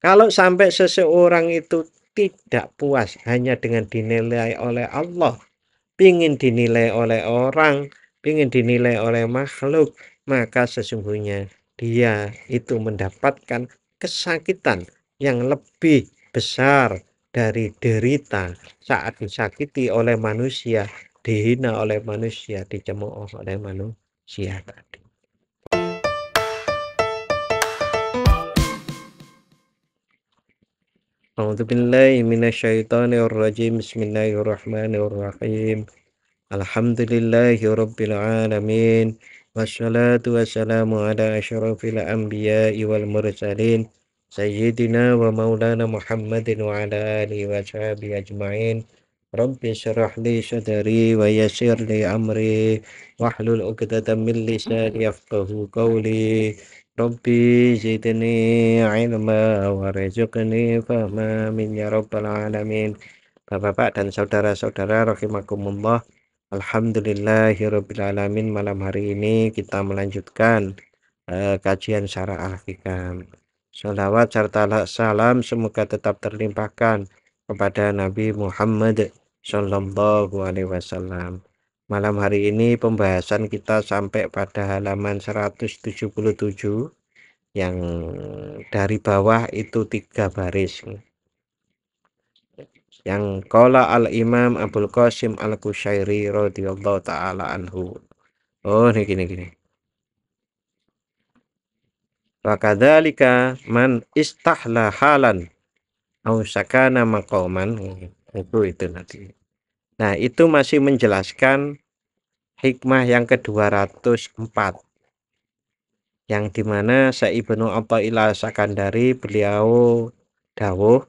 Kalau sampai seseorang itu tidak puas hanya dengan dinilai oleh Allah, ingin dinilai oleh orang, ingin dinilai oleh makhluk, maka sesungguhnya dia itu mendapatkan kesakitan yang lebih besar dari derita saat disakiti oleh manusia, dihina oleh manusia, dicemooh oleh manusia tadi. A'udzubillahi minasyaitonirrajim. Bismillahirrahmanirrahim. Alhamdulillahi rabbil alamin. Wassalatu wassalamu ala asyrafil anbiya'i wal mursalin. Sayyidina wa maulana Muhammadin wa ala alihi wa sahbihi ajma'in. Rabbi syrah li sadri wa yassir li amri wahlul 'uqdatam min lisani yafqahu qawli. Rabbi zidni ilma warzuqni fahma min ya rabbal alamin. Bapak-bapak dan saudara-saudara rahimakumullah. Alhamdulillahirabbil alamin. Malam hari ini kita melanjutkan kajian syarah al-hikam. Shalawat serta salam semoga tetap terlimpahkan kepada Nabi Muhammad Shallallahu Alaihi Wasallam. Malam hari ini pembahasan kita sampai pada halaman 177 yang dari bawah itu 3 baris. Yang qala al-Imam Abul Qasim Al-Qushairi radhiyallahu taala anhu. Oh, ini gini. Wa kadzalika man istahla halan au sakana maqaman. Itu nanti. Nah, itu masih menjelaskan hikmah yang ke-204 yang dimana Ibnu Athaillah Sakandari beliau dawuh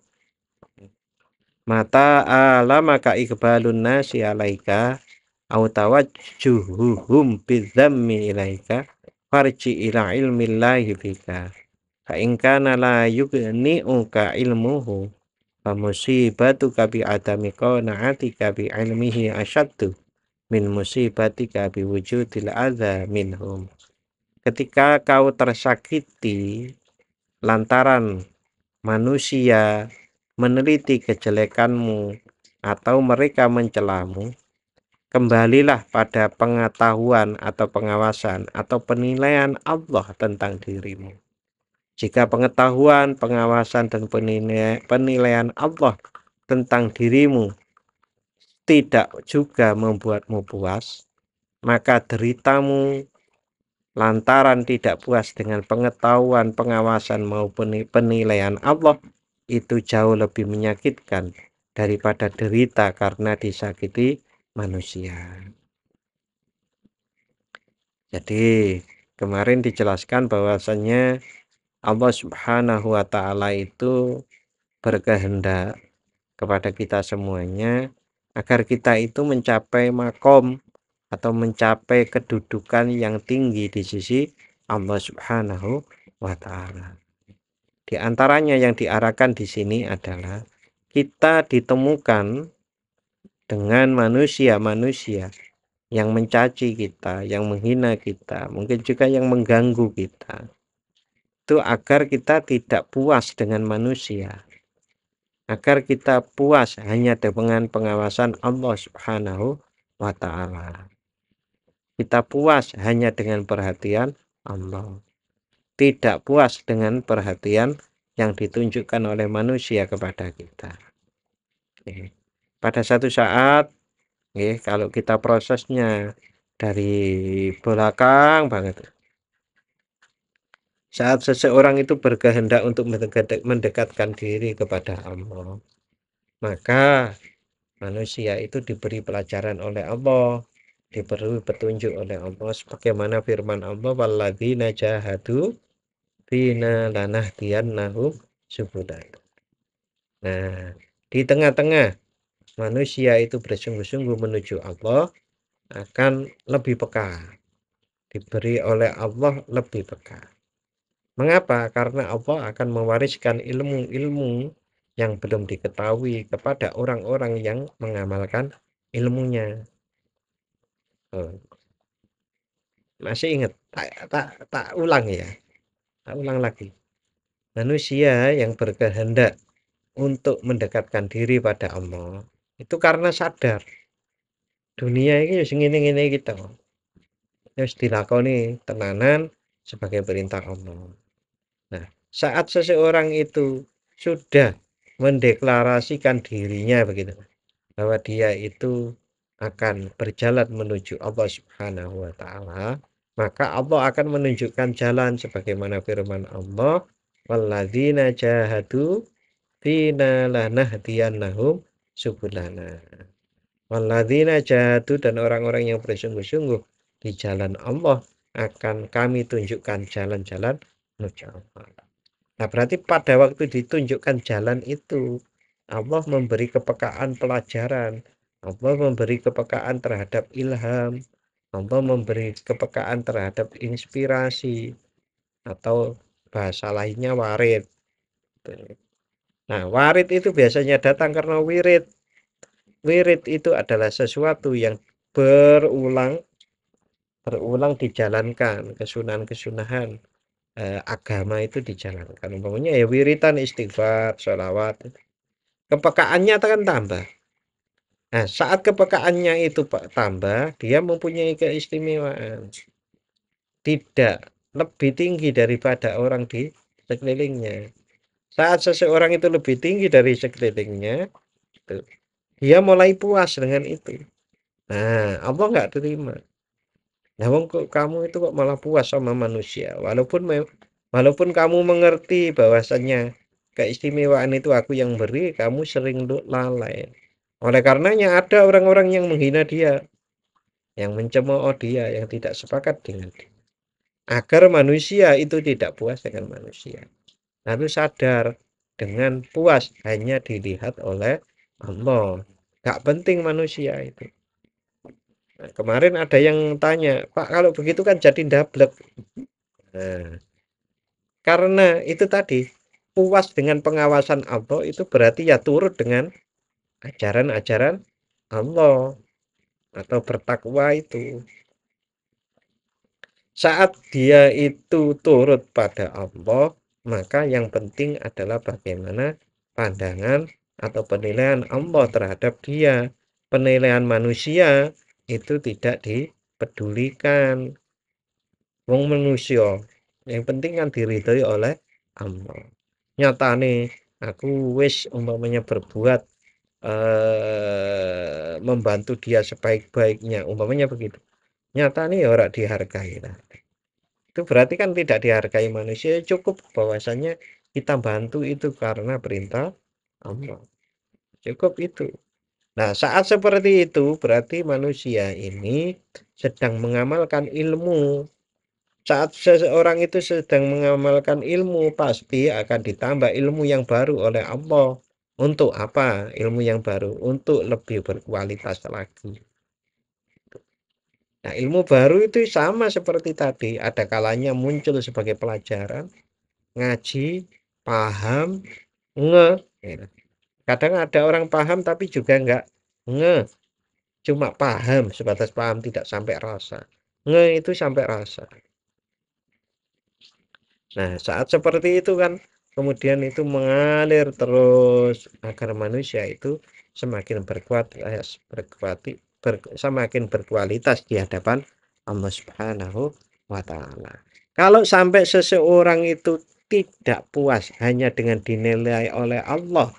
mata alamaka iqbalun nasi alaika au tawajjuhuhum bidzammi ilaika farji ila ilmillahi fika fa in kana la yughni'uka ilmuhu fa musibatuka bi adami qana'atika bi ilmihi asyaddu min musibatika bi wujudil adza minhum. Ketika kau tersakiti lantaran manusia meneliti kejelekanmu atau mereka mencelamu, kembalilah pada pengetahuan atau pengawasan atau penilaian Allah tentang dirimu. Jika pengetahuan, pengawasan, dan penilaian Allah tentang dirimu tidak juga membuatmu puas, maka deritamu lantaran tidak puas dengan pengetahuan, pengawasan maupun penilaian Allah itu jauh lebih menyakitkan daripada derita karena disakiti manusia. Jadi kemarin dijelaskan bahwasannya Allah Subhanahu wa taala itu berkehendak kepada kita semuanya agar kita itu mencapai makom atau mencapai kedudukan yang tinggi di sisi Allah Subhanahu wa taala. Di antaranya yang diarahkan di sini adalah kita ditemukan dengan manusia-manusia yang mencaci kita, yang menghina kita, mungkin juga yang mengganggu kita. Itu agar kita tidak puas dengan manusia, agar kita puas hanya dengan pengawasan Allah Subhanahu wa taala. Kita puas hanya dengan perhatian Allah. Tidak puas dengan perhatian yang ditunjukkan oleh manusia kepada kita. Pada satu saat, kalau kita prosesnya dari belakang banget, saat seseorang itu berkehendak untuk mendekatkan diri kepada Allah, maka manusia itu diberi pelajaran oleh Allah, diberi petunjuk oleh Allah sebagaimana firman Allah walladzina jahadu fina lanahdiyannahum subulana. Nah, di tengah-tengah manusia itu bersungguh-sungguh menuju Allah akan lebih peka, diberi oleh Allah lebih peka. Mengapa? Karena Allah akan mewariskan ilmu-ilmu yang belum diketahui kepada orang-orang yang mengamalkan ilmunya. Masih ingat? Tak ulang ya. Tak ulang lagi. Manusia yang berkehendak untuk mendekatkan diri pada Allah itu karena sadar dunia ini wis ngene-ngene iki to. Wis dilakoni tenanan sebagai perintah Allah. Nah, saat seseorang itu sudah mendeklarasikan dirinya begitu, bahwa dia itu akan berjalan menuju Allah Subhanahu wa taala, maka Allah akan menunjukkan jalan sebagaimana firman Allah, "Walladzina jahadu fina lanahdiyannahum subulana." Walladzina jahadu, dan orang-orang yang bersungguh-sungguh di jalan Allah akan kami tunjukkan jalan-jalan menuju Allah. Nah, berarti pada waktu ditunjukkan jalan itu, Allah memberi kepekaan pelajaran, Allah memberi kepekaan terhadap ilham, Allah memberi kepekaan terhadap inspirasi, atau bahasa lainnya warid. Nah, warid itu biasanya datang karena wirid. Wirid itu adalah sesuatu yang berulang berulang dijalankan, kesunahan-kesunahan agama itu dijalankan. Umpamanya ya wiritan, istighfar, sholawat. Kepekaannya akan tambah. Nah, saat kepekaannya itu tambah, dia mempunyai keistimewaan. Tidak lebih tinggi daripada orang di sekelilingnya. Saat seseorang itu lebih tinggi dari sekelilingnya, dia mulai puas dengan itu. Nah, Allah nggak terima. Nah, kok kamu itu kok malah puas sama manusia, walaupun kamu mengerti bahwasannya keistimewaan itu aku yang beri, kamu sering lalai. Oleh karenanya ada orang-orang yang menghina dia, yang mencemooh dia, yang tidak sepakat dengan dia, agar manusia itu tidak puas dengan manusia. Lalu sadar dengan puas hanya dilihat oleh Allah. Gak penting manusia itu. Nah, kemarin ada yang tanya, Pak, kalau begitu kan jadi ndablek. Nah, karena itu tadi, puas dengan pengawasan Allah itu berarti ya turut dengan ajaran-ajaran Allah, atau bertakwa itu. Saat dia itu turut pada Allah, maka yang penting adalah bagaimana pandangan atau penilaian Allah terhadap dia. Penilaian manusia itu tidak dipedulikan. Wong manusia yang penting kan diridhoi oleh Allah. Nyatane aku wis umpamanya berbuat membantu dia sebaik-baiknya, umpamanya begitu. Nyatane ya ora dihargai lah. Itu berarti kan tidak dihargai manusia. Cukup bahwasanya kita bantu itu karena perintah Allah. Cukup itu. Nah, saat seperti itu berarti manusia ini sedang mengamalkan ilmu. Saat seseorang itu sedang mengamalkan ilmu, pasti akan ditambah ilmu yang baru oleh Allah. Untuk apa ilmu yang baru? Untuk lebih berkualitas lagi. Nah, ilmu baru itu sama seperti tadi. Ada kalanya muncul sebagai pelajaran, ngaji, paham, nge. Kadang ada orang paham tapi juga enggak nge. Cuma paham, sebatas paham, tidak sampai rasa. Nge itu sampai rasa. Nah, saat seperti itu kan kemudian itu mengalir terus agar manusia itu semakin semakin berkualitas di hadapan Allah Subhanahu wa taala. Kalau sampai seseorang itu tidak puas hanya dengan dinilai oleh Allah,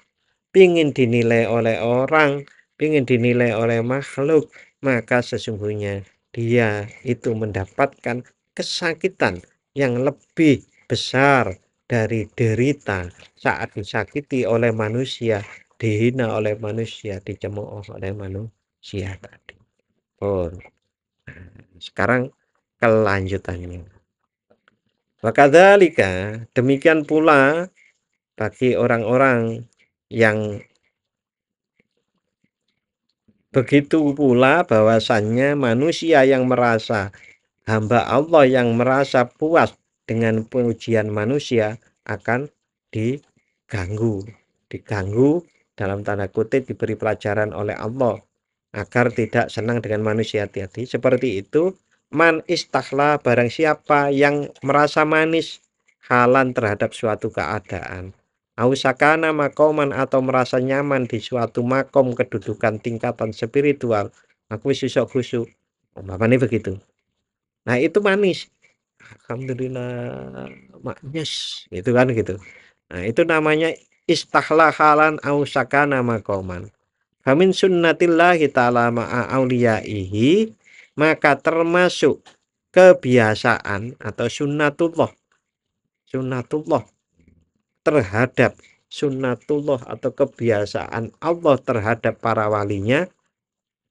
pingin dinilai oleh orang, pingin dinilai oleh makhluk, maka sesungguhnya dia itu mendapatkan kesakitan yang lebih besar dari derita saat disakiti oleh manusia, dihina oleh manusia, dicemooh oleh manusia tadi. Oh, sekarang kelanjutannya. Wakadzalika, demikian pula bagi orang-orang yang begitu pula bahwasannya manusia yang merasa, hamba Allah yang merasa puas dengan pujian manusia akan diganggu. Diganggu dalam tanda kutip, diberi pelajaran oleh Allah agar tidak senang dengan manusia tadi. Seperti itu, man istahla, barang siapa yang merasa manis halan terhadap suatu keadaan. Ausakana makoman atau merasa nyaman di suatu makom kedudukan tingkatan spiritual. Aku wis iso khusyuk. Umpamane begitu. Nah, itu manis. Alhamdulillah, maknyes, gitu kan gitu. Nah, itu namanya istahla halan ausakana makoman. Famin sunnatillahi ta'ala ma'a auliyaihi, maka termasuk kebiasaan atau sunnatullah terhadap sunnatullah atau kebiasaan Allah terhadap para walinya,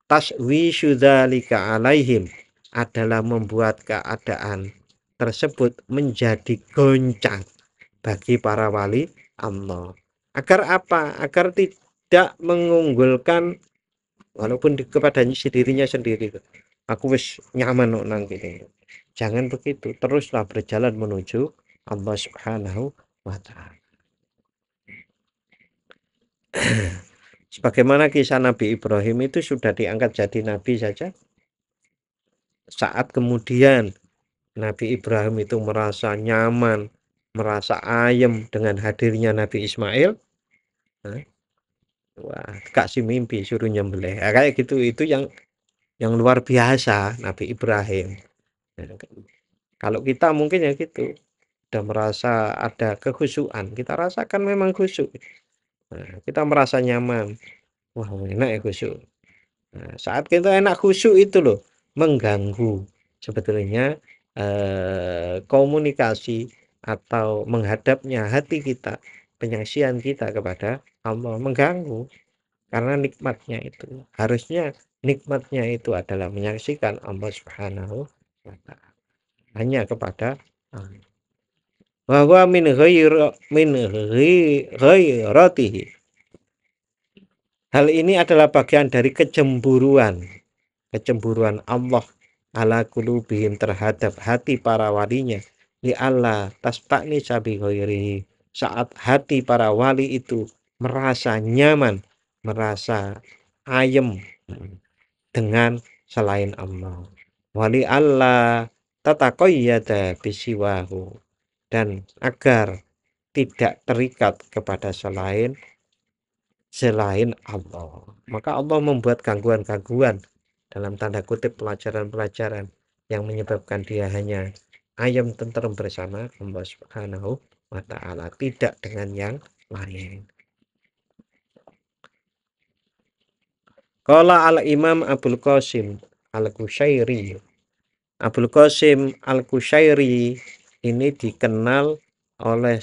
taswisyu dzalika alaihim, adalah membuat keadaan tersebut menjadi goncang bagi para wali Allah. Agar apa? Agar tidak mengunggulkan walaupun kepada dirinya sendiri. Aku wis nyaman nang gini. Jangan begitu, teruslah berjalan menuju Allah Subhanahu wa taala. Sebagaimana kisah Nabi Ibrahim itu sudah diangkat jadi nabi saja. Saat kemudian Nabi Ibrahim itu merasa nyaman, merasa ayem dengan hadirnya Nabi Ismail, wah, kasih mimpi suruh nyembelih. Ya, kayak gitu, itu yang luar biasa Nabi Ibrahim. Nah, kalau kita mungkin ya gitu, udah merasa ada kekhusyuan, kita rasakan memang khusyuk. Nah, kita merasa nyaman, wah enak ya khusyuk. Nah, saat kita enak khusyuk itu loh mengganggu sebetulnya komunikasi atau menghadapnya hati kita, penyaksian kita kepada Allah mengganggu karena nikmatnya itu. Harusnya nikmatnya itu adalah menyaksikan Allah Subhanahu wa taala. Hanya kepada Allah. Bahwa min ghairatihi. Hal ini adalah bagian dari kecemburuan Allah ala qulubihim terhadap hati para walinya, li Allah tastakni sabi ghairihi, saat hati para wali itu merasa nyaman, merasa ayem dengan selain Allah. Wali Allah tataqayyada bisiwahu, dan agar tidak terikat kepada selain Allah. Maka Allah membuat gangguan-gangguan dalam tanda kutip pelajaran-pelajaran yang menyebabkan dia hanya ayam tentrem bersama Allah Subhanahu wa taala, tidak dengan yang lain. Qala al-Imam Abul Qasim Al-Qushairi. Abul Qasim Al-Qushairi ini dikenal oleh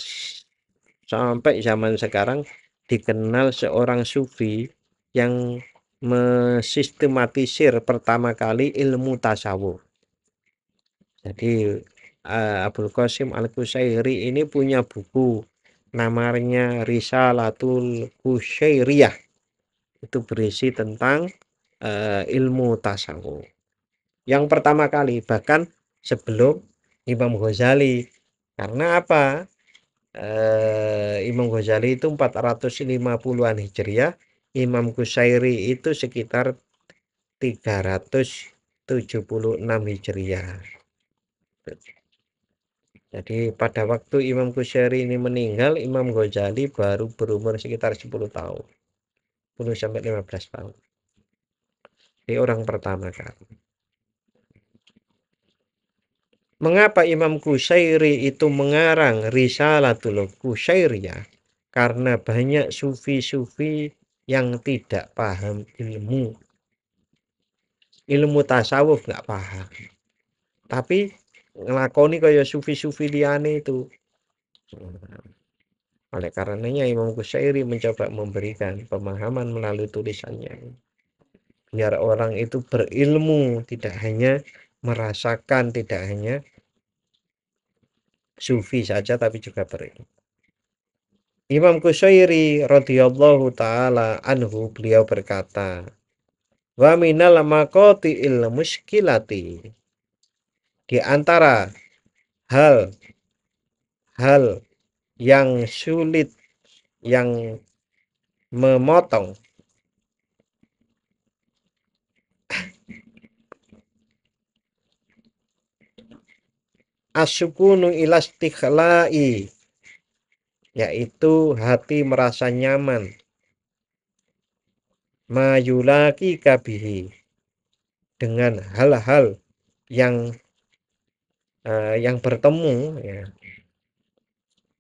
sampai zaman sekarang, dikenal seorang sufi yang mensistematisir pertama kali ilmu tasawuf. Jadi Abul Qasim Al-Qushairi ini punya buku namanya Risalatul Qushairiyah. Itu berisi tentang ilmu tasawuf. Yang pertama kali, bahkan sebelum Imam Ghazali. Karena apa? Imam Ghazali itu 450-an Hijriah, Imam Qushairi itu sekitar 376 Hijriah. Jadi pada waktu Imam Qushairi ini meninggal, Imam Ghazali baru berumur sekitar 10 tahun. 10 sampai 15 tahun. Ini orang pertama kali. Mengapa Imam Qushairi itu mengarang Risalatul Qushairiyah? Karena banyak sufi-sufi yang tidak paham ilmu tasawuf, nggak paham, tapi ngelakoni kayak sufi-sufi liane itu. Oleh karenanya Imam Qushairi mencoba memberikan pemahaman melalui tulisannya, biar orang itu berilmu, tidak hanya merasakan, tidak hanya sufi saja, tapi juga berilmu. Imam Qushairi radhiyallahu taala anhu, beliau berkata, wa minal maqati'il muskilati, di antara hal yang sulit, yang memotong Asyukunu ilastikhlai, yaitu hati merasa nyaman, mayulaki kabihi, dengan hal-hal yang yang bertemu, ya,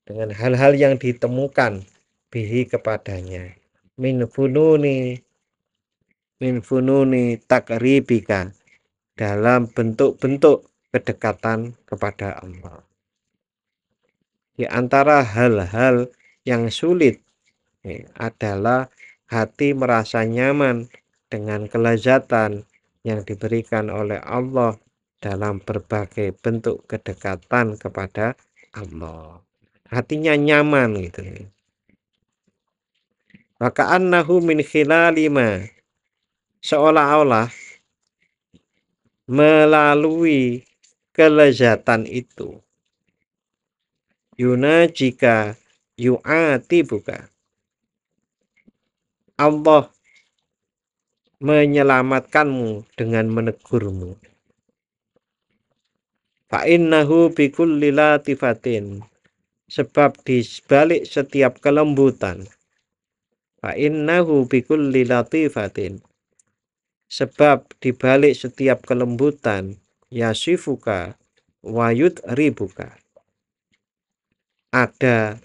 dengan hal-hal yang ditemukan bihi kepadanya, min fununi takribika, dalam bentuk-bentuk kedekatan kepada Allah. Di antara hal-hal yang sulit adalah hati merasa nyaman dengan kelezatan yang diberikan oleh Allah dalam berbagai bentuk kedekatan kepada Allah. Hatinya nyaman gitu. Wa ka'annahu min khilalima, seolah-olah melalui kelezatan itu, jika yu'atibuka, Allah menyelamatkanmu dengan menegurmu. Fa innahu bikulli latifatin, sebab di balik setiap kelembutan. Fa innahu bikulli latifatin, sebab di balik setiap kelembutan, yasifuka wa yudribuka, ada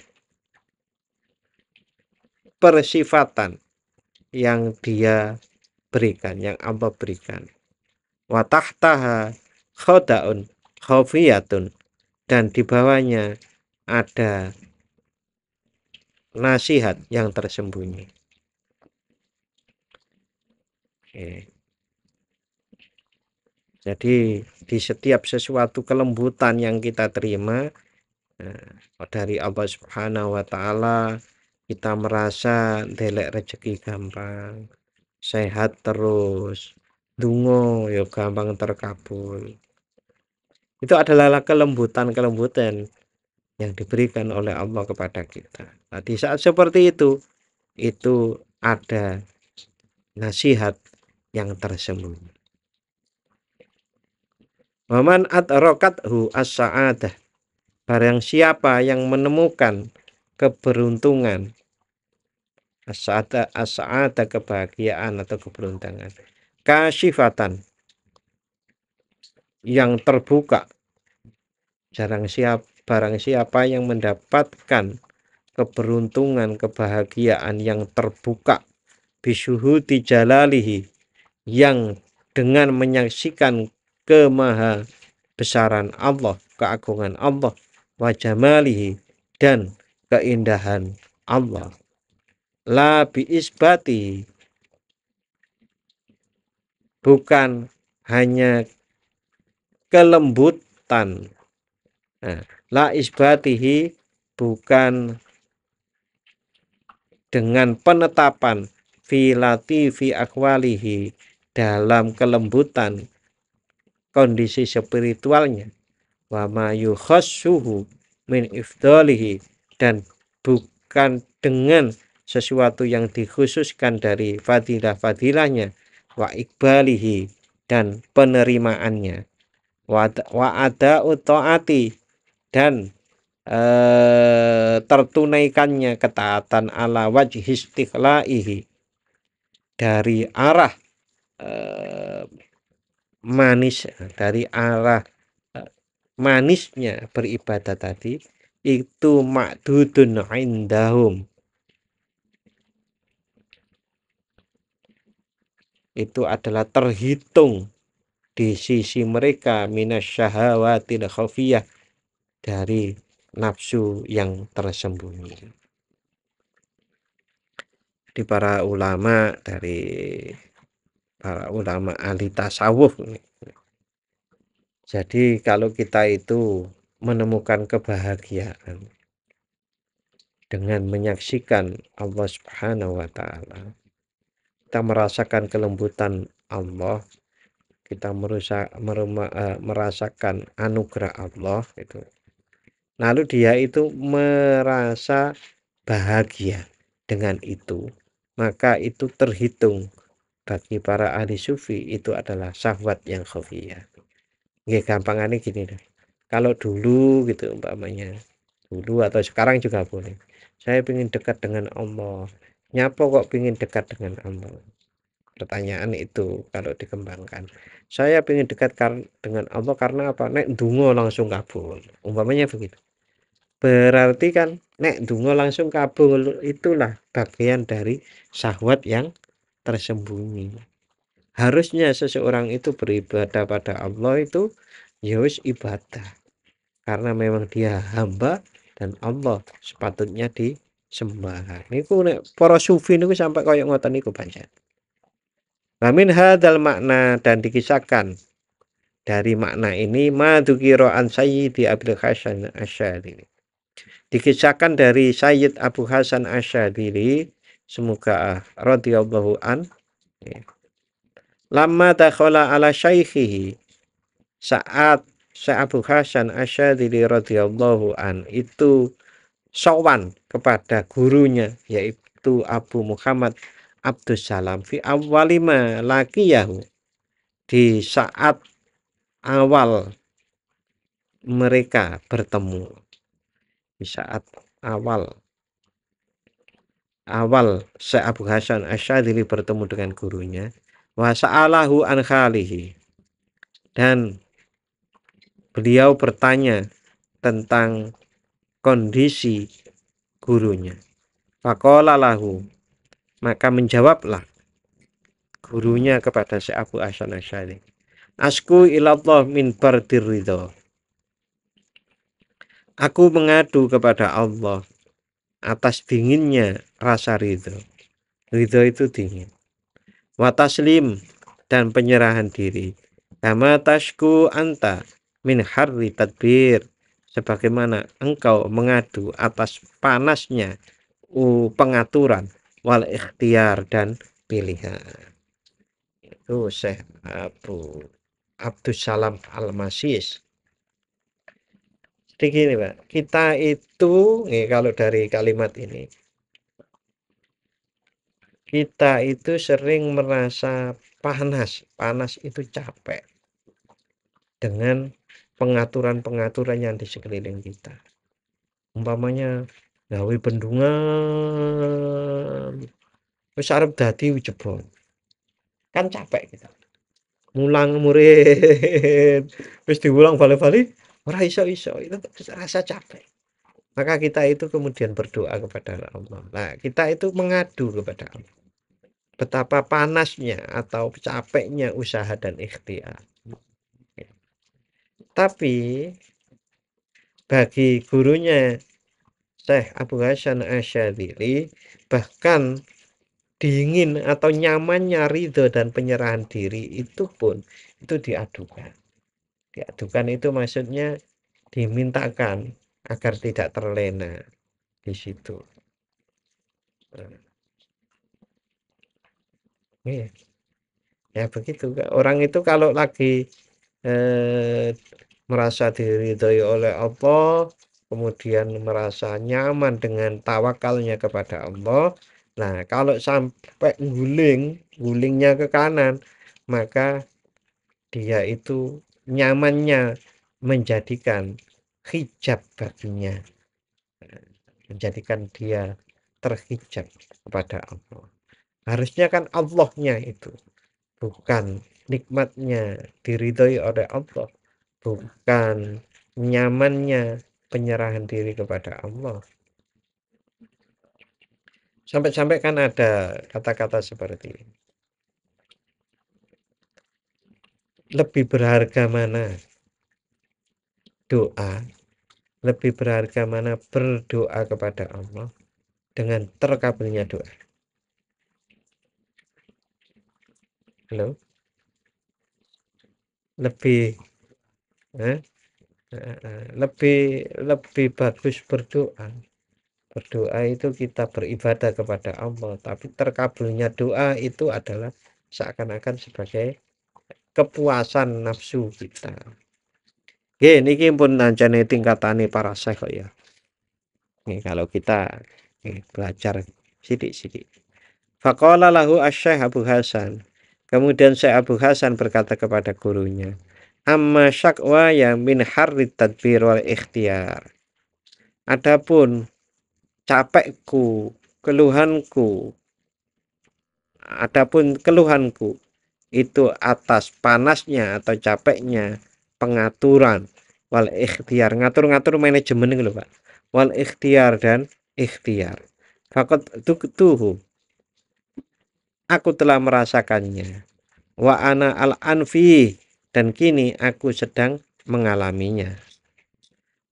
persifatan yang dia berikan, yang Allah berikan. Wa tahtaha khodaun khafiyatun, dan di bawahnya ada nasihat yang tersembunyi. Oke. Jadi di setiap sesuatu kelembutan yang kita terima dari Allah Subhanahu wa Ta'ala, kita merasa delek rezeki gampang, sehat terus, dungo ya gampang terkabul. Itu adalah kelembutan-kelembutan yang diberikan oleh Allah kepada kita. Nah, di saat seperti itu ada nasihat yang tersembunyi. Waman adrokathu as-sa'adah, barang siapa yang menemukan keberuntungan, as-sa'adah kebahagiaan atau keberuntungan, kasyifatan yang terbuka, barang siapa yang mendapatkan keberuntungan, kebahagiaan yang terbuka, bisyuhudi jalalihi, yang dengan menyaksikan kemaha besaran Allah, keagungan Allah, wa jamalihi, dan keindahan Allah, la biisbati, bukan hanya kelembutan, la isbatihi, bukan dengan penetapan filati fi akwalihi, dalam kelembutan kondisi spiritualnya, wa ma yukhassuhu min ifdalihi, dan bukan dengan sesuatu yang dikhususkan dari fadilah-fadilahnya, wa ikbalihi, dan penerimaannya, wa ada'u ta'ati, dan tertunaikannya ketaatan ala wajhi istikhlaihi, dari arah dari arah manisnya beribadah tadi, itu ma'dudun indahum, itu adalah terhitung di sisi mereka, minasyahawatil khafiyah, dari nafsu yang tersembunyi. Di para ulama ahli tasawuf, jadi kalau kita itu menemukan kebahagiaan dengan menyaksikan Allah Subhanahu wa Ta'ala, kita merasakan kelembutan Allah, kita merasakan anugerah Allah itu. Lalu dia itu merasa bahagia dengan itu, maka itu terhitung bagi para ahli sufi itu adalah syahwat yang khafiyah. Nggih, gampangane gini deh. kalau dulu gitu umpamanya, dulu atau sekarang juga boleh. Saya ingin dekat dengan Allah. Nyapa kok ingin dekat dengan Allah? Pertanyaan itu kalau dikembangkan. Saya ingin dekat dengan Allah karena apa? Nek dungo langsung kabul. Umpamanya begitu. Berarti kan nek dungo langsung kabul itulah bagian dari syahwat yang tersembunyi. Harusnya seseorang itu beribadah pada Allah itu ya wis ibadah. Karena memang dia hamba dan Allah sepatutnya disembah. Niku nek para sufi niku sampai kaya ngoten niku pancen. Lamin hadal makna dan dikisahkan dari makna ini madukiro an Sayyidi Abdul Hasan Asyadili. Dikisahkan dari Sayyid Abu Hasan Asyadili, semoga radhiyallahu an, lama dakhala ala syaikhihi, saat Syekh Abu Hasan Asyadili radhiyallahu an itu sowan kepada gurunya yaitu Abu Muhammad Abdus Salam fi awalima laqiyahu, di saat awal mereka bertemu, di saat awal Syekh Abu Hasan Asyadili bertemu dengan gurunya, wa sa'alahu an khalihi, dan beliau bertanya tentang kondisi gurunya. Faqala lahu, maka menjawablah gurunya kepada Syekh Abu Hasan Asyadili, asku ilallah min bardir ridho, aku mengadu kepada Allah atas dinginnya rasa ridho. Ridho itu dingin. Wa taslim, dan penyerahan diri. Kama tashku anta min harri tadbir, sebagaimana engkau mengadu atas panasnya pengaturan wal ikhtiar dan pilihan. Itu Syekh Abu Abdus Salam Al-Masis. Jadi gini Pak, kita itu kalau dari kalimat ini, kita itu sering merasa panas itu capek dengan pengaturan-pengaturan yang di sekeliling kita. Umpamanya gawe bendungan wis arep dadi jebol, kan capek kita. Mulang murid wis diulang balik-balik ora iso-iso, itu rasa capek. Maka kita itu kemudian berdoa kepada Allah. Nah, kita itu mengadu kepada Allah betapa panasnya atau capeknya usaha dan ikhtiar. Tapi bagi gurunya Syekh Abu Hasan Asyadili, bahkan dingin atau nyamannya ridho dan penyerahan diri itu pun itu diadukan. Diadukan itu maksudnya dimintakan agar tidak terlena di situ. Iya. Ya begitu. Orang itu kalau lagi merasa diridhoi oleh Allah, kemudian merasa nyaman dengan tawakalnya kepada Allah. Nah, kalau sampai gulingnya ke kanan, maka dia itu nyamannya menjadikan hijab baginya, menjadikan dia terhijab kepada Allah. Harusnya kan Allahnya itu, bukan nikmatnya diridhoi oleh Allah, bukan nyamannya penyerahan diri kepada Allah. Sampai-sampai kan ada kata-kata seperti ini. Lebih berharga mana doa, lebih berharga mana berdoa kepada Allah dengan terkabulnya doa. Halo? Lebih lebih bagus berdoa. Berdoa itu kita beribadah kepada Allah, tapi terkabulnya doa itu adalah seakan-akan sebagai kepuasan nafsu kita. Oke, niki pun nancane tingkatane para syekh kok ya. Nih kalau kita belajar sidik-sidik. Faqala lahu asy-Syaikh Abu Hasan. Kemudian Syekh Abu Hasan berkata kepada gurunya, Amma syakwa ya min harrit tadbir wal ikhtiar. Adapun capekku, keluhanku, adapun keluhanku itu atas panasnya atau capeknya pengaturan wal ikhtiar, ngatur-ngatur manajemen itu loh Pak. Wal ikhtiar dan ikhtiar. Fakot tuhu, aku telah merasakannya. Wa ana al anfi, dan kini aku sedang mengalaminya.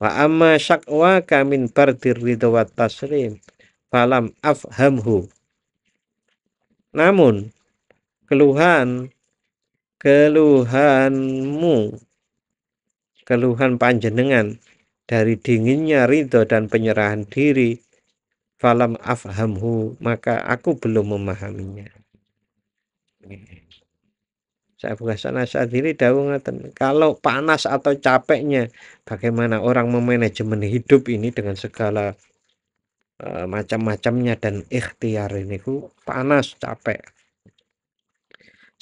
Wa amma syakwa kamin bardir ridho wa taslim falam afhamhu. Namun keluhan panjenengan dari dinginnya ridho dan penyerahan diri, falam afhamhu, maka aku belum memahaminya. Saya Abu Hasan Asy'adzili dawuh ngaten, kalau panas atau capeknya bagaimana orang memanajemen hidup ini dengan segala macam-macamnya dan ikhtiar ini ku panas capek.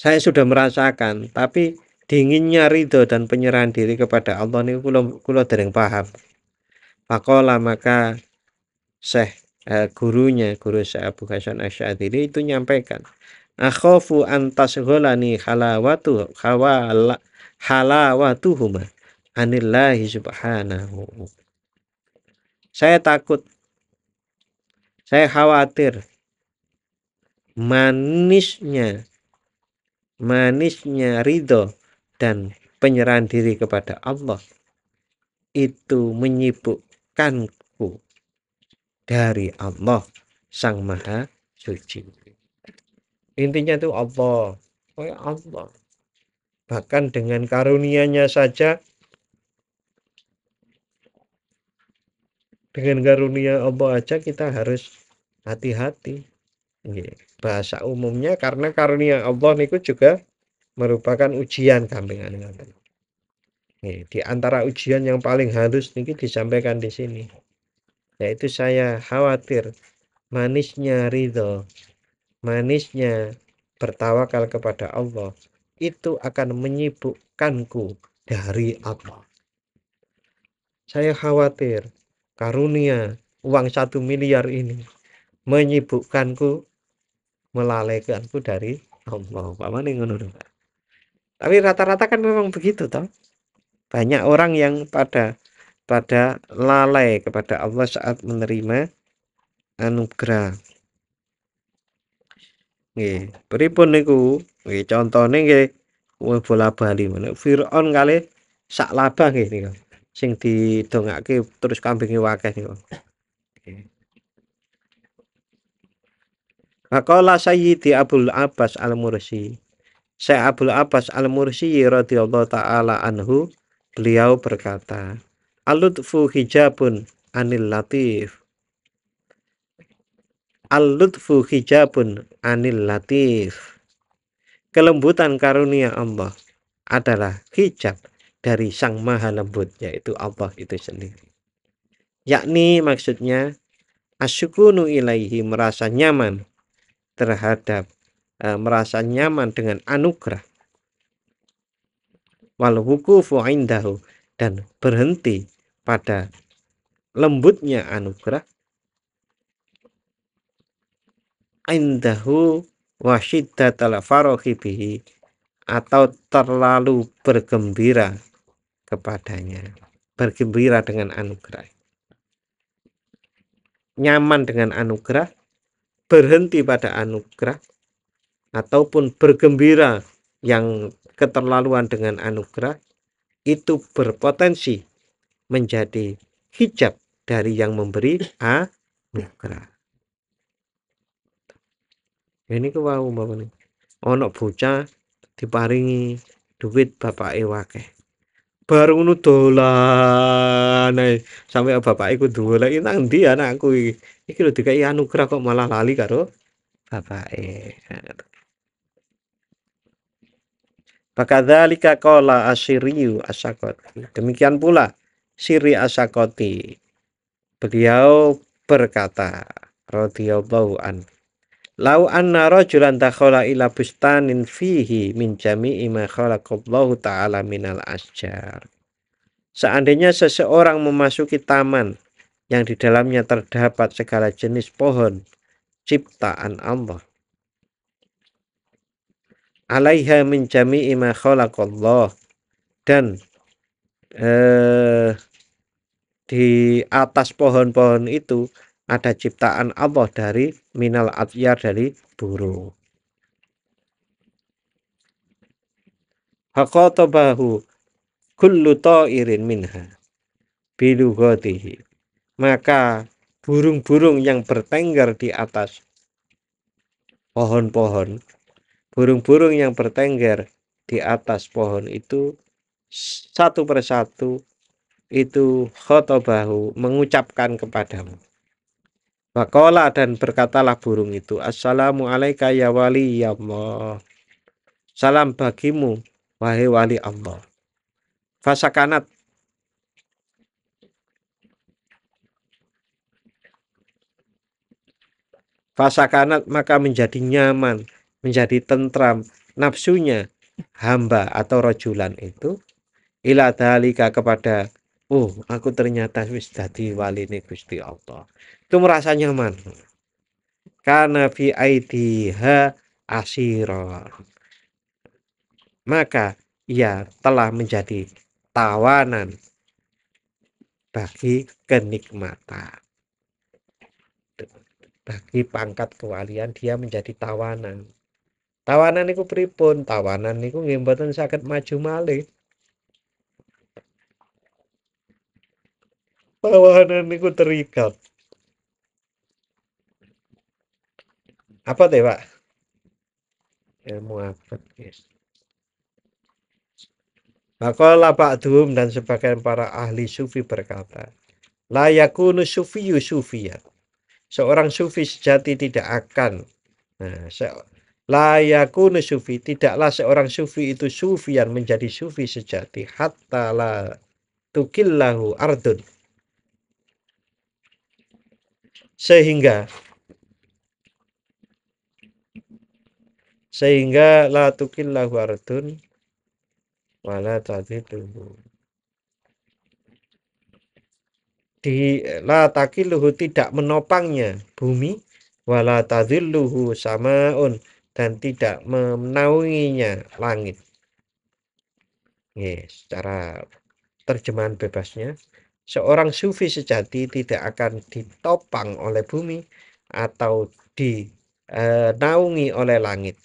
Saya sudah merasakan, tapi dinginnya ridho dan penyerahan diri kepada Allah ini kula dereng paham. Faqala, maka guru saya Abu Hasan Asy'adzili itu nyampaikan, akhafu an tasgholani halawatuhuma anillahi subhanahu. Saya takut, saya khawatir manisnya ridho dan penyerahan diri kepada Allah itu menyibukkanku dari Allah Sang Maha Suci. Intinya itu Allah, Allah. Bahkan dengan karunia-Nya saja, dengan karunia Allah aja kita harus hati-hati. Bahasa umumnya karena karunia Allah niku juga merupakan ujian kampengan. Di antara ujian yang paling halus niki disampaikan di sini, yaitu saya khawatir manisnya ridho, manisnya bertawakal kepada Allah itu akan menyibukkanku dari Allah. Saya khawatir karunia uang 1 miliar ini menyibukkanku, melalaikanku dari Allah. Tapi rata-rata kan memang begitu toh. Banyak orang yang pada lalai kepada Allah saat menerima anugerah. Nggih, pripun niku? Nggih, contone nggih bola bali meneh. Firaun kali sak labah nggih niku. Sing didongake terus kambinge wakeh niku. Maqala Sayyidi Abul Abbas Al-Mursi. Syekh Abul Abbas Al-Mursi radhiyallahu taala anhu, beliau berkata, al-lutfu hijabun anil latif. Al-lutfu hijabun anil latif. Kelembutan karunia Allah adalah hijab dari Sang Maha Lembut, yaitu Allah itu sendiri. Yakni maksudnya asyukunu ilaihi, merasa nyaman terhadap merasa nyaman dengan anugerah, wal wuqufu indahu, dan berhenti pada lembutnya anugerah, indahu wa syiddatal farahi bihi, atau terlalu bergembira kepadanya, bergembira dengan anugerah, nyaman dengan anugerah, berhenti pada anugerah, ataupun bergembira yang keterlaluan dengan anugerah, itu berpotensi menjadi hijab dari yang memberi anugerah. Ini ku wau umpamane ana bocah diparingi duit bapake wakeh. Baru ngono dolan ae sampe bapake ku doleki nang ndi anakku iki. Iki lho dikai anugerah kok malah lali karo bapake. Fakadzalika qala Asyiriyu Asyaqati. Demikian pula Siri Asyaqati. Beliau berkata radhiyallahu an, Lau anna rajulan dakhala ila bustanin fihi min jami'i ma khalaqallahu ta'ala minal asjar. Seandainya seseorang memasuki taman yang di dalamnya terdapat segala jenis pohon ciptaan Allah. Alaiha min jami'i ma khalaqallah, dan eh, di atas pohon-pohon itu ada ciptaan Allah dari minal atyar, dari burung. Faqatabahu kullu ta'irin minha bilughatihi. Maka burung-burung yang bertengger di atas pohon-pohon, burung-burung yang bertengger di atas pohon itu satu persatu itu khotobahu mengucapkan kepadamu. Waqala, dan berkatalah burung itu, assalamu alaika ya wali ya Allah. Salam bagimu wahai wali Allah. Fasakanat, fasakanat maka menjadi nyaman, menjadi tentram nafsunya hamba atau rojulan itu ila dalika, kepada aku ternyata wis dadi waline Gusti Allah. Itu merasa nyaman. Karena fi aidiha asira, maka ia telah menjadi tawanan bagi kenikmatan. Bagi pangkat kewalian dia menjadi tawanan. Tawanan niku pripun? Tawanan niku nggih mboten saged maju malih. Tawanan niku terikat. Apa teh, Pak? Ilmu abad, guys. Maka ba'dhum, dan sebagian para ahli sufi berkata, la yakunu sufiyu sufiya. Seorang sufi sejati tidak akan. Nah, la yakunu sufi, tidaklah seorang sufi itu sufian, menjadi sufi sejati, hatta la tukillahu ardun, sehingga la tukillahu ardun wala tadhilluhu, di la takiluhu, tidak menopangnya bumi, wala tadhilluhu samaun, dan tidak menaunginya langit. Yes, secara terjemahan bebasnya, seorang sufi sejati tidak akan ditopang oleh bumi atau dinaungi oleh langit.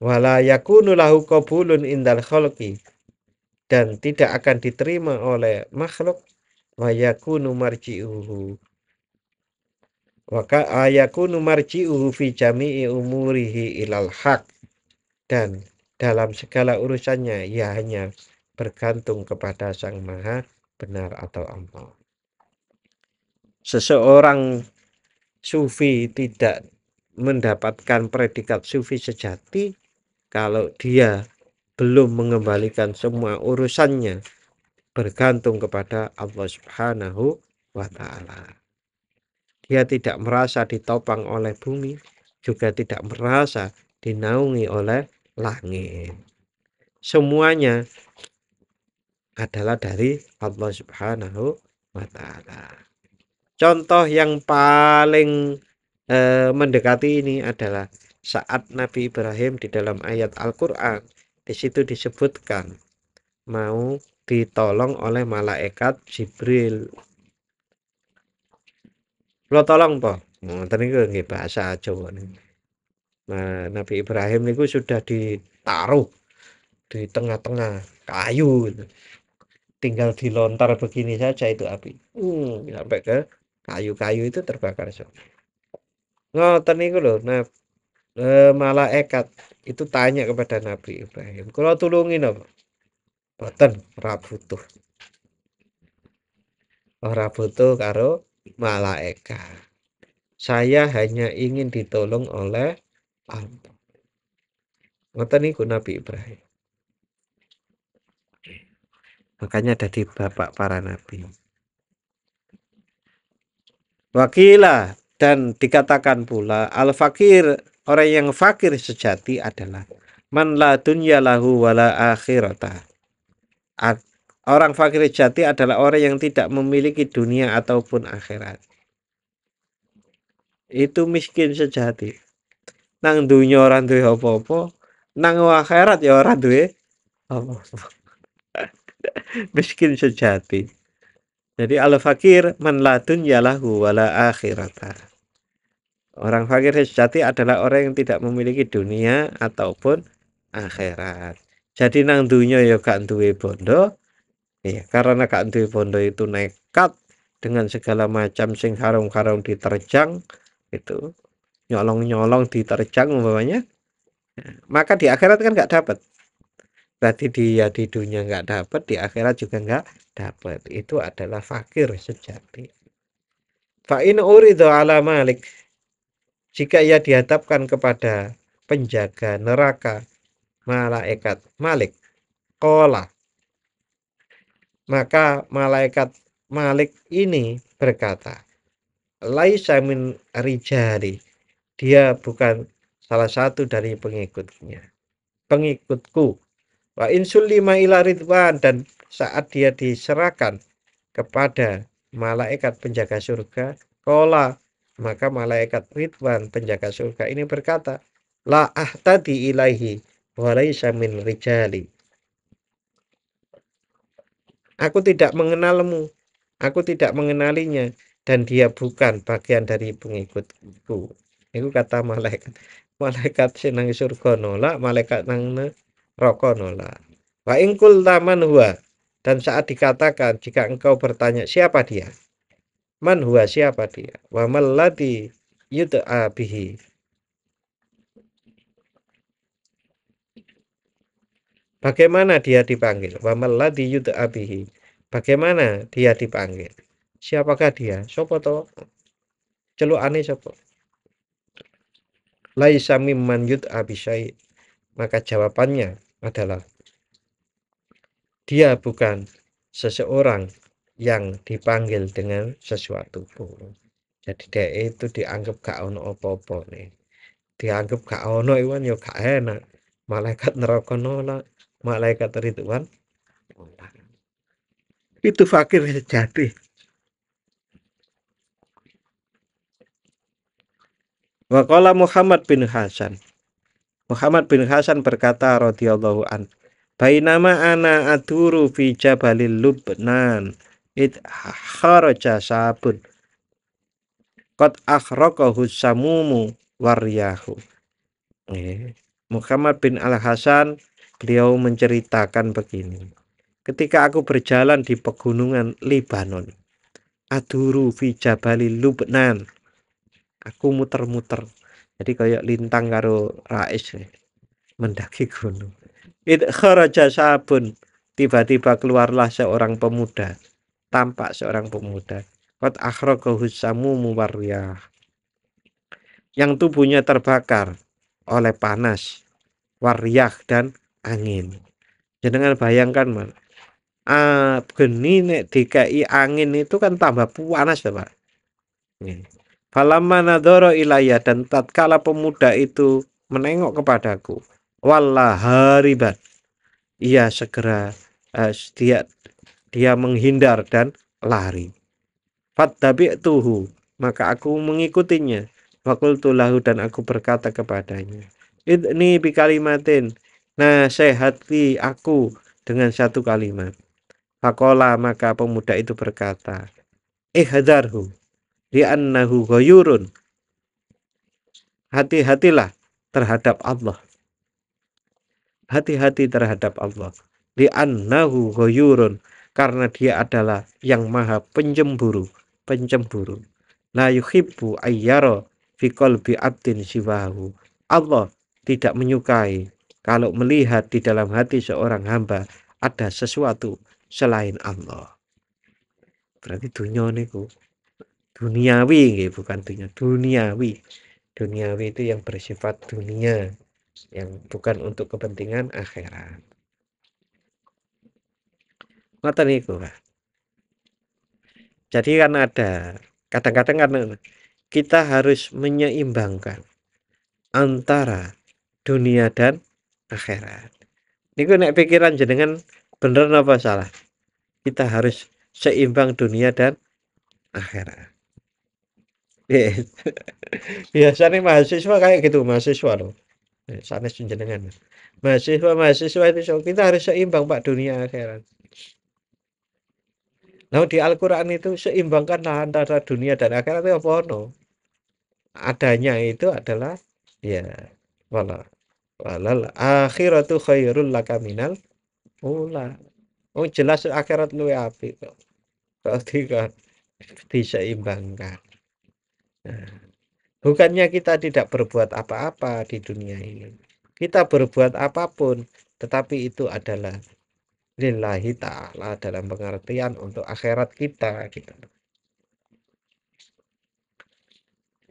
Wala yakunu lahu qabulun indal khalqi, dan tidak akan diterima oleh makhluk. Wa yakunu marji'uhu, wa ayakunu marji'uhu fi jami'i umurihi ilal haq, dan dalam segala urusannya ia hanya bergantung kepada Sang Maha Benar atau Allah. Seseorang sufi tidak mendapatkan predikat sufi sejati kalau dia belum mengembalikan semua urusannya bergantung kepada Allah Subhanahu wa Ta'ala. Dia tidak merasa ditopang oleh bumi, juga tidak merasa dinaungi oleh langit. Semuanya adalah dari Allah Subhanahu wa Ta'ala. Contoh yang paling mendekati ini adalah saat Nabi Ibrahim di dalam ayat Al-Quran. Di situ disebutkan mau ditolong oleh malaikat Jibril. Lo tolong po. Ngoten niku nggih bahasa Jawa niku. Nah, Nabi Ibrahim niku sudah ditaruh di tengah-tengah kayu. Tinggal dilontar begini saja itu api. Sampai ke kayu-kayu itu terbakar semua. Ngoten niku lho. Nah, malaikat itu tanya kepada Nabi Ibrahim, "Kula tulungin apa?" "Boten, ora butuh." Ora butuh karo malaikat. Saya hanya ingin ditolong oleh Allah. Ngoten niku Nabi Ibrahim. Makanya jadi bapak para nabi. Wakilah, Dan dikatakan pula al-fakir, orang yang fakir sejati adalah man la dunya lahu wala akhirata. Orang fakir sejati adalah orang yang tidak memiliki dunia ataupun akhirat. Itu miskin sejati. Nang dunya ora duwe apa-apa, nang akhirat ya ora duwe apa-apa. Miskin sejati. Jadi al-fakir man la dunya lahu wala akhirata. Orang fakir sejati adalah orang yang tidak memiliki dunia ataupun akhirat. Jadi nang dunya ya gak duwe bondo, ya karena gak duwe bondo itu nekat dengan segala macam sing harum-harum diterjang itu, nyolong-nyolong diterjang umpamanya, maka di akhirat kan gak dapat. Berarti dia di dunia nggak dapat, di akhirat juga nggak dapat. Itu adalah fakir sejati. Fa'in uridu ala malik, jika ia dihadapkan kepada penjaga neraka malaikat Malik qala, maka malaikat Malik ini berkata, laisa min rijali, dia bukan salah satu dari pengikutku. Wa insulima ila ridwan, dan saat dia diserahkan kepada malaikat penjaga surga qala, maka malaikat Ridwan penjaga surga ini berkata, la ahtadi ilaihi wa laisa min rijali, aku tidak mengenalmu, aku tidak mengenalinya, dan dia bukan bagian dari pengikutku. Itu kata malaikat. Malaikat senang surga nolak, malaikat nang neraka nolak. Wa ingkul taman huwa, dan saat dikatakan, jika engkau bertanya siapa dia, man huwa, siapa dia, wa mallati yud'a bihi, bagaimana dia dipanggil, wa mallati yud'a bihi, bagaimana dia dipanggil, siapakah dia, sapa to celukane sapa, laisa mimman yud'a bisyai, maka jawabannya adalah dia bukan seseorang yang dipanggil dengan sesuatu pun. Jadi dia itu dianggap gak ono apa-apa nih. Dianggap gak ono iwan yo gak enak. Malaikat neraka nolak, malaikat ridwan nolak. Itu fakir sejati. Waqala Muhammad bin Hasan. Muhammad bin Hasan berkata radhiyallahu an, bainama ana aduru fi jabalil Lubnan id kharaja sabun qad akhraqahu samumu waryahu. Muhammad bin Al-Hasan, beliau menceritakan begini. Ketika aku berjalan di pegunungan Libanon, aduru fi jabalil Lubnan, aku muter-muter. Jadi kayak lintang karo rais mendaki gunung. Id kharaja sabun, tiba-tiba keluarlah seorang pemuda, tampak seorang pemuda. Qad akhraqahu samumu waryah, yang tubuhnya terbakar oleh panas, waryah, dan angin. Jangan bayangkan, man. Geni nek dikai angin itu kan tambah panas ya, Pak. Falamma nadhara ilayya, dan tatkala pemuda itu menengok kepadaku, walla hariban, ia segera dia menghindar dan lari. Fattabi'tuhu, maka aku mengikutinya. Faqultu lahu, dan aku berkata kepadanya, idni bi kalimatin, nasihati aku dengan satu kalimat. Faqala, maka pemuda itu berkata, ihdzarhu li'annahu ghayurun, hati-hatilah terhadap Allah, hati-hati terhadap Allah, li'annahu ghayurun, karena dia adalah yang maha pencemburu. La yuhibbu ayyara fi qalbi abdin siwahu, Allah tidak menyukai kalau melihat di dalam hati seorang hamba ada sesuatu selain Allah. Berarti dunia niku duniawi, bukan duniawi. Duniawi itu yang bersifat dunia, yang bukan untuk kepentingan akhirat. Ngoten niku, Pak. Jadi kan ada kadang-kadang kan kita harus menyeimbangkan antara dunia dan akhirat. Niku nek pikiran jenengan bener napa salah? Kita harus seimbang dunia dan akhirat. Yes. Biasanya mahasiswa kayak gitu, mahasiswa loh. Sanes jenengan. Mahasiswa itu kita harus seimbang Pak dunia akhirat. Nah di Al-Quran itu seimbangkanlah antara dunia dan akhirat itu apa no? Adanya itu adalah ya wala walal akhiratu khairul laka minal ula. Oh jelas akhirat luwe apik kok. Berarti kan diseimbangkan. Nah, bukannya kita tidak berbuat apa-apa di dunia ini. Kita berbuat apapun, tetapi itu adalah lillahi ta'ala dalam pengertian untuk akhirat kita gitu.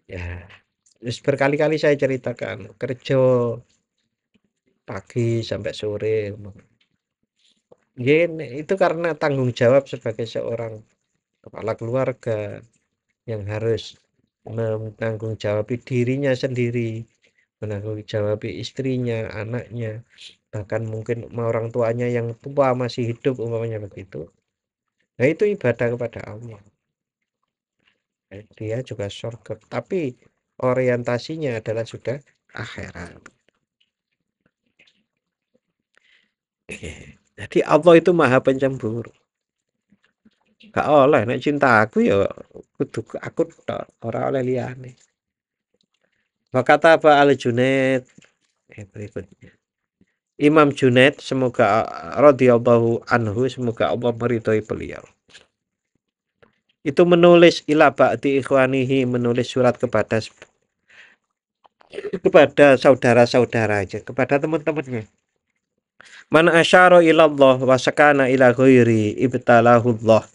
Ya, terus berkali-kali saya ceritakan kerja pagi sampai sore. Gini, itu karena tanggung jawab sebagai seorang kepala keluarga yang harus menanggung jawab dirinya sendiri, menanggung jawab istrinya, anaknya, bahkan mungkin orang tuanya yang tua masih hidup umpamanya begitu. Nah, itu ibadah kepada Allah. Dia juga surga, tapi orientasinya adalah sudah akhirat. Jadi Allah itu maha pencemburu. Gak oleh nek cinta aku ya kudu aku tok, ora oleh liyane. Wa kata Ba Al Junaid berikutnya. Imam Junaid semoga radhiyallahu anhu semoga Allah meridhai beliau. Itu menulis ila ba'di ikhwanihi menulis surat kepada saudara-saudaranya, kepada teman-temannya. Man asyara ilallah wa sakana ila ghairi ibtalahullah.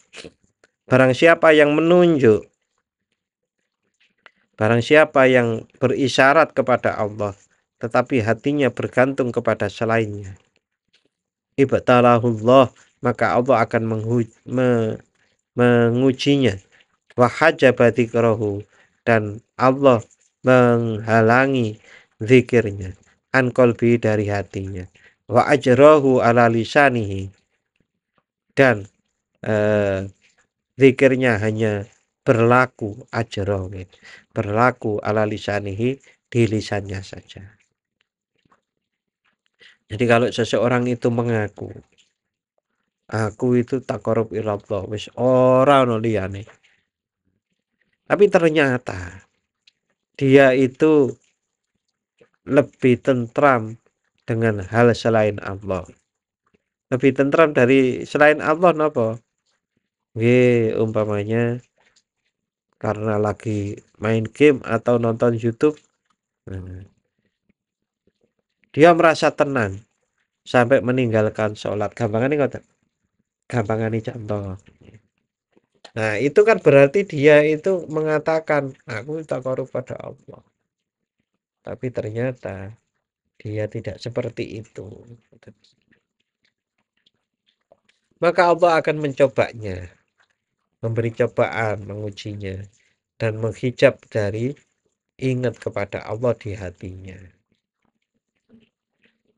Barang siapa yang menunjuk, barang siapa yang berisyarat kepada Allah, tetapi hatinya bergantung kepada selainnya, ibtalahullah, maka Allah akan mengujinya. Wa hajaba dzikrahu, dan Allah menghalangi zikirnya, an qalbi, dari hatinya. Wa ajrahu ala lisanihi, dan zikirnya hanya berlaku ajroh, berlaku ala lisanihi, di lisannya saja. Jadi kalau seseorang itu mengaku aku itu taqarrub ilallah wis ora ono liyane, tapi ternyata dia itu lebih tentram dengan hal selain Allah, lebih tentram dari selain Allah napa? Nggih, umpamanya karena lagi main game atau nonton YouTube, dia merasa tenang sampai meninggalkan sholat. Gampangannya ngoten. Gampangannya contoh. Nah, itu kan berarti dia itu mengatakan aku taqarrub pada Allah. Tapi ternyata dia tidak seperti itu. Maka Allah akan mencobanya, memberi cobaan, mengujinya, dan menghijab dari ingat kepada Allah di hatinya.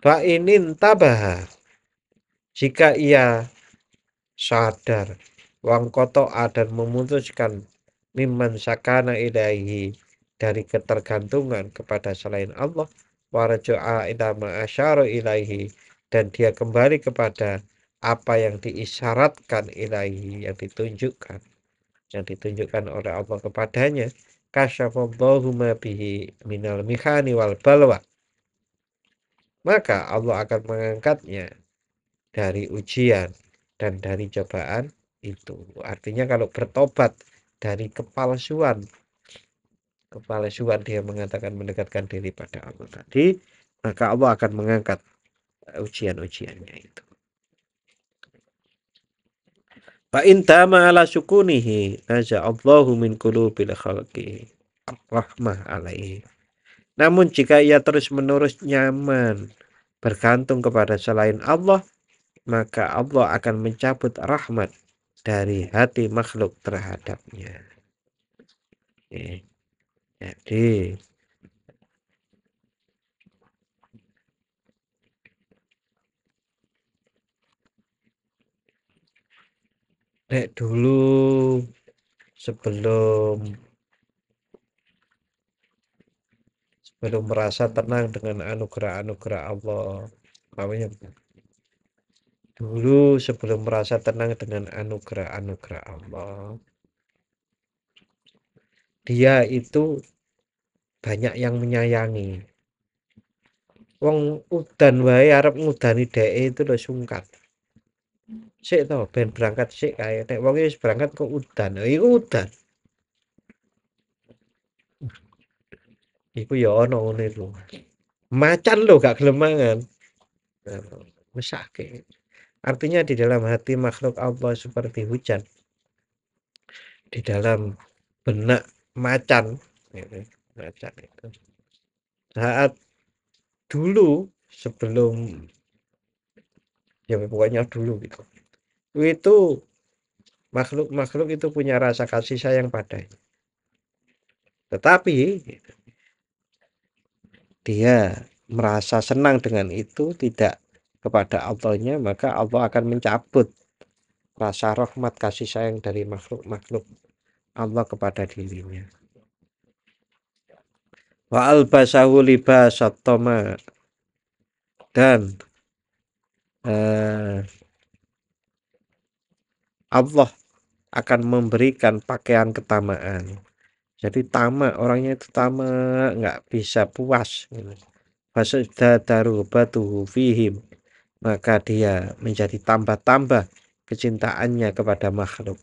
Fa inin tabaha, jika ia sadar, wang koto'a, dan memutuskan mimman sakana ilaihi, dari ketergantungan kepada selain Allah, waraja'a ila ma'asyara ilaihi, dan dia kembali kepada apa yang diisyaratkan ilaihi, yang ditunjukkan oleh Allah kepadanya, kasyafallahu ma bihi minal mihani wal balwa, maka Allah akan mengangkatnya dari ujian dan dari cobaan itu. Artinya kalau bertobat dari kepalsuan dia mengatakan mendekatkan diri pada Allah tadi, maka Allah akan mengangkat ujian-ujiannya itu. Fa in tama ala sukunihi naja'allahu min qulubil khalqi rahmah alaihi. Namun jika ia terus-menerus nyaman bergantung kepada selain Allah, maka Allah akan mencabut rahmat dari hati makhluk terhadapnya. Jadi nek dulu sebelum sebelum merasa tenang dengan anugerah-anugerah Allah, namanya dulu sebelum merasa tenang dengan anugerah-anugerah Allah, dia itu banyak yang menyayangi. Wong udan wae arep ngudani dhek itu lho sungkan. Sik to ben berangkat sik kae. Nek wong wis berangkat kok udan. Iku udan. Iku ya ana ngene lho. Macan lho gak gelem mangan. Mesake. Artinya di dalam hati makhluk Allah seperti hujan, di dalam benak macan, gitu, macan itu. Saat dulu sebelum ya pokoknya dulu gitu. Itu makhluk-makhluk itu punya rasa kasih sayang padanya. Tetapi dia merasa senang dengan itu tidak kepada Allahnya, maka Allah akan mencabut rasa rahmat kasih sayang dari makhluk-makhluk Allah kepada dirinya. Wa albasahu libasat tama, dan Allah akan memberikan pakaian ketamaan. Jadi tamak, orangnya itu tamak, nggak bisa puas. Fasdadaru batuhu fihim, maka dia menjadi tambah-tambah kecintaannya kepada makhluk.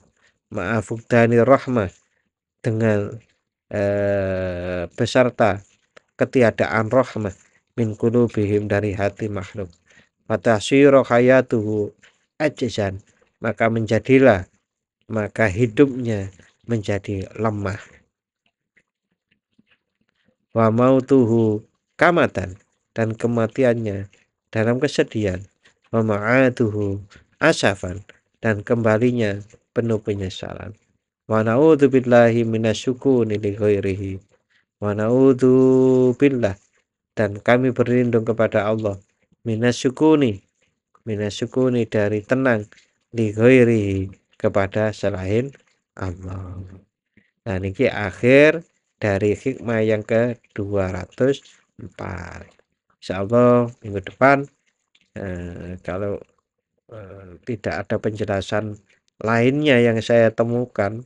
Ma'afudani rahmah, dengan beserta ketiadaan rahmah min qulubihim, dari hati makhluk. Fatahsyira hayatuhu ajzan, maka hidupnya menjadi lemah. Wa mautuhu kamatan, dan kematiannya dalam kesedihan. Wa ma'aduhu asafan, dan kembalinya penuh penyesalan. Wa na'udzu billahi minasyukuni li ghairihi. Wa na'udzu billah, dan kami berlindung kepada Allah minasyukuni dari tenang, li ghairihi, kepada selain Allah. Nah, ini akhir dari hikmah yang ke-204. Insyaallah minggu depan kalau tidak ada penjelasan lainnya yang saya temukan,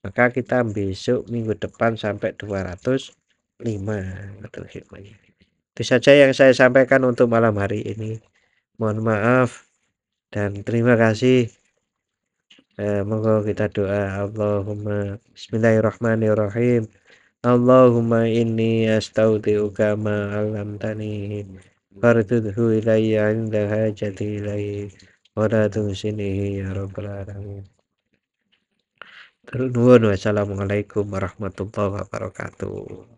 maka kita besok minggu depan sampai 205 itu hikmahnya. Itu saja yang saya sampaikan untuk malam hari ini. Mohon maaf dan terima kasih. Monggo kita doa. Allahumma bismillahirrahmanirrahim. Allahumma inni astaudiuka ma 'allamtani fardudhu ilayya 'inda hajati ilaihi wa la tunsinihi ya rabbal alamin. Turun nuwun. Wassalamualaikum warahmatullahi wabarakatuh.